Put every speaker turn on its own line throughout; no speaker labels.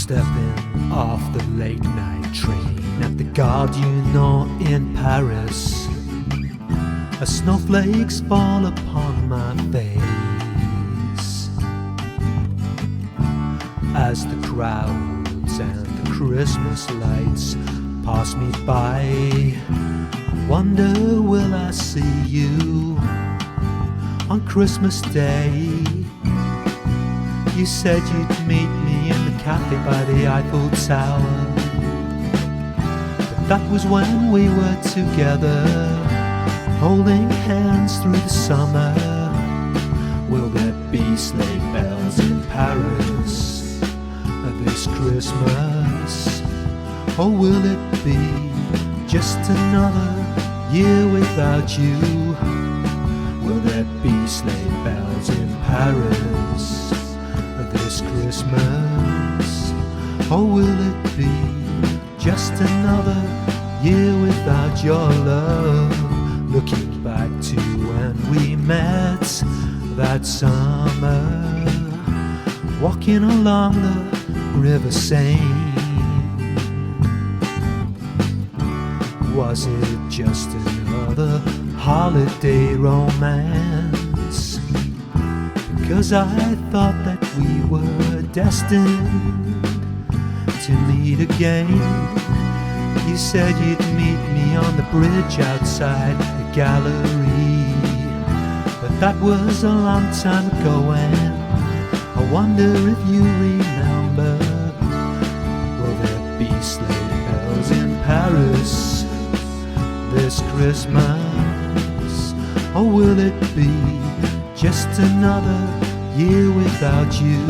Stepping off the late night train at the Gare du Nord in Paris, as snowflakes fall upon my face, as the crowds and the Christmas lights pass me by. Wonder, will I see you on Christmas Day? You said you'd meet me in the cafe by the Eiffel Tower, but that was when we were together, holding hands through the summer. Will there be sleigh bells in Paris this Christmas? Or will it be just another year without you? Will there be sleigh bells in Paris this Christmas? Or will it be just another year without your love? Looking back to when we met that summer, walking along the River Seine. Was it just another holiday romance? Because I thought that we were destined to meet again. You said you'd meet me on the bridge outside the gallery, but that was a long time ago, and I wonder if you remember. Will there be sleigh bells in Paris this Christmas? Or will it be just another year without you?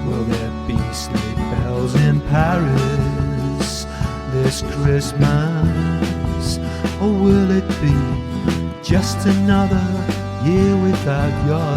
Will there be sleigh bells in Paris this Christmas? Or will it be just another year without your